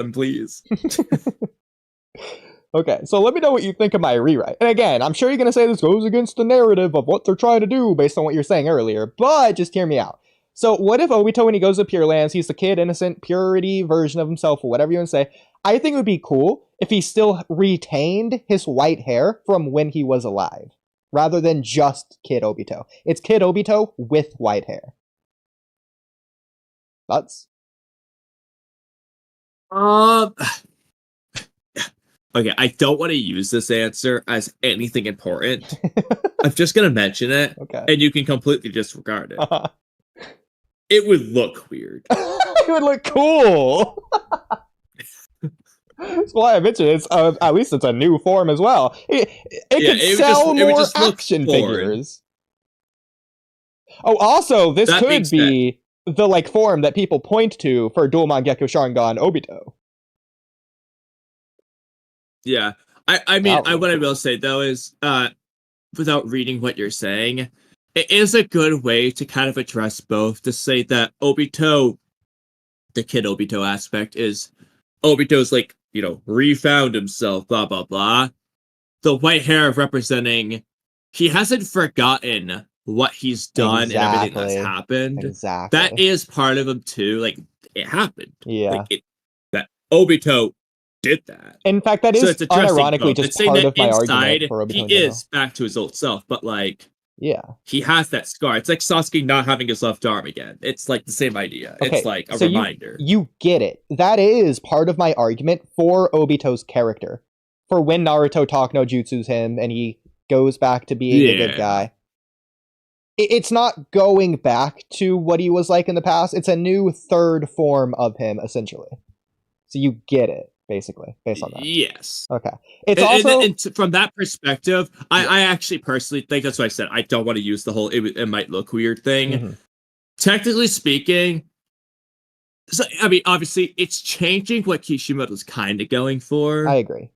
one, please. Okay, so let me know what you think of my rewrite. And again, I'm sure you're going to say this goes against the narrative of what they're trying to do based on what you're saying earlier, but just hear me out. So what if Obito, when he goes to Pure Lands, he's the kid, innocent, purity version of himself, or whatever you want to say? I think it would be cool if he still retained his white hair from when he was alive, rather than just Kid Obito. It's Kid Obito with white hair. Thoughts? Um, okay, I don't want to use this answer as anything important. I'm just gonna mention it, Okay. and you can completely disregard it. Uh-huh. It would look weird. It would look cool. That's why I mentioned it's at least it's a new form as well. It could sell more action figures. Oh, also, this could be the like form that people point to for Dual Mangekyo Sharingan Obito. Yeah, I mean, what I will say though is, without reading what you're saying, it is a good way to kind of address both, to say that Obito, the Kid Obito aspect, is Obito's like, you know, refound himself, blah, blah, blah. The white hair representing he hasn't forgotten what he's done and everything that's happened. Exactly. That is part of him too. Like, it happened. Yeah. Like, that Obito did that. In fact, that is unironically just part of my argument for Obito. He is back to his old self, but like, yeah, he has that scar. It's like Sasuke not having his left arm again. It's like the same idea. Okay, it's like a reminder. You get it. That is part of my argument for Obito's character. For when Naruto talk no jutsus him and he goes back to being a good guy. It's not going back to what he was like in the past. It's a new third form of him, essentially. So you get it, basically, based on that. Yes. Okay. It's also... And from that perspective, I actually personally think that's what I said. I don't want to use the whole it might look weird thing. Mm-hmm. Technically speaking, so, I mean, obviously, it's changing what Kishimoto's kind of going for. I agree.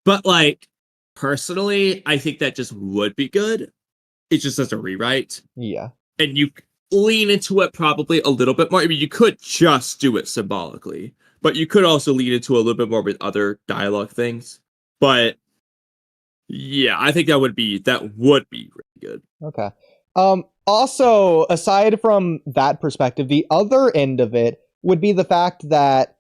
But, like, personally, I think that just would be good. It's just as a rewrite. Yeah. And you lean into it probably a little bit more. I mean, you could just do it symbolically, but you could also lean into a little bit more with other dialogue things. But yeah, I think that would be really good. Okay. Also, aside from that perspective, the other end of it would be the fact that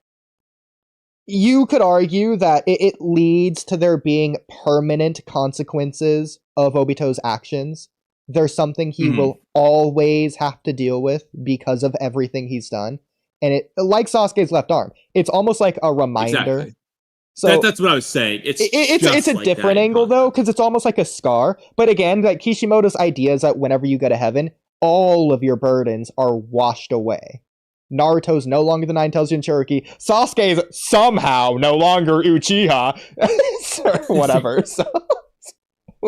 you could argue that it leads to there being permanent consequences of Obito's actions. There's something he will always have to deal with because of everything he's done. And it, like Sasuke's left arm, it's almost like a reminder. Exactly. So that's what I was saying. It's a like different angle, though, because it's almost like a scar. But again, like Kishimoto's idea is that whenever you go to heaven, all of your burdens are washed away. Naruto's no longer the Nine-Tails Jinchuriki. Sasuke's somehow no longer Uchiha. Or whatever.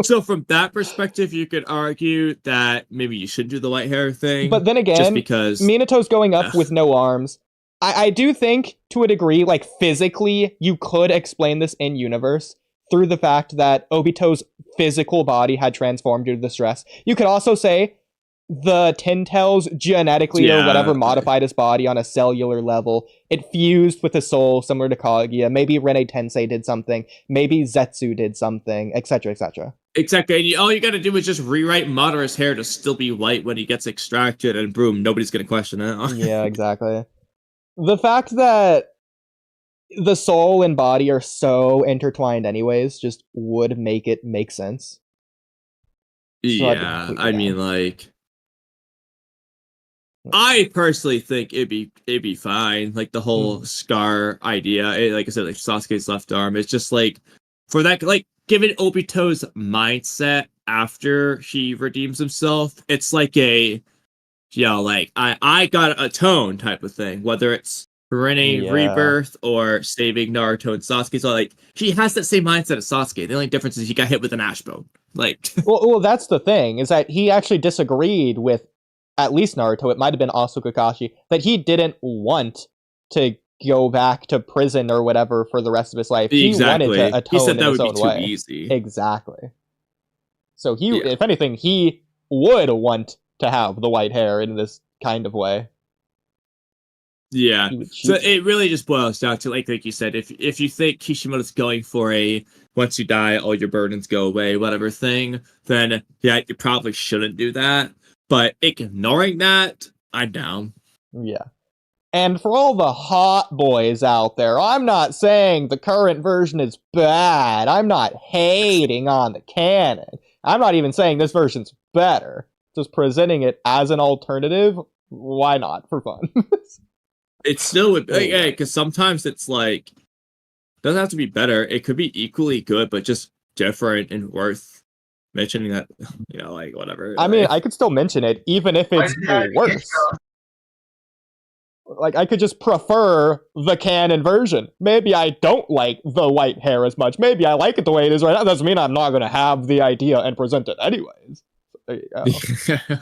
So from that perspective, you could argue that maybe you shouldn't do the white hair thing. But then again, just because Minato's going up with no arms. I do think, to a degree, like physically, you could explain this in universe through the fact that Obito's physical body had transformed due to the stress. You could also say the Ten-Tails genetically or whatever modified his body on a cellular level. It fused with his soul, similar to Kaguya. Maybe Rene Tensei did something. Maybe Zetsu did something, etc., etc. Exactly. And all you gotta do is just rewrite Madara's hair to still be white when he gets extracted, and boom, nobody's gonna question it. Yeah, exactly. The fact that the soul and body are so intertwined anyways just would make it make sense. So yeah, I mean, like, I personally think it'd be fine. Like the whole scar idea, like I said, like Sasuke's left arm. It's just like for that, like given Obito's mindset after he redeems himself, it's like a, you know, like I gotta atone type of thing. Whether it's Rene rebirth or saving Naruto and Sasuke, so like he has that same mindset as Sasuke. The only difference is he got hit with an ash bone. Like, well, that's the thing, is that he actually disagreed with at least Naruto. It might have been also Kakashi, that he didn't want to go back to prison or whatever for the rest of his life. Exactly. He wanted to atone he said that in his would be own way. too easy. Exactly. So he, if anything, he would want to have the white hair in this kind of way. Yeah. He would So shoot. it really just boils down to like you said, if you think Kishimoto's going for a once you die, all your burdens go away, whatever thing, then yeah, you probably shouldn't do that. But ignoring that, I'm down. Yeah. And for all the hot boys out there, I'm not saying the current version is bad. I'm not hating on the canon. I'm not even saying this version's better. Just presenting it as an alternative, why not? For fun. It still would, There you yeah, go. because sometimes it's like doesn't have to be better. It could be equally good, but just different and worth mentioning that, like whatever. I mean, Like, I could still mention it, even if it's worse. Like, I could just prefer the canon version. Maybe I don't like the white hair as much. Maybe I like it the way it is right now. That doesn't mean I'm not going to have the idea and present it anyways. So there you go.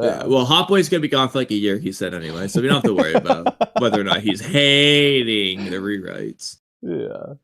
yeah. Well, Hot Boy's gonna be gone for like a year, he said anyway, so we don't have to worry about whether or not he's hating the rewrites. Yeah.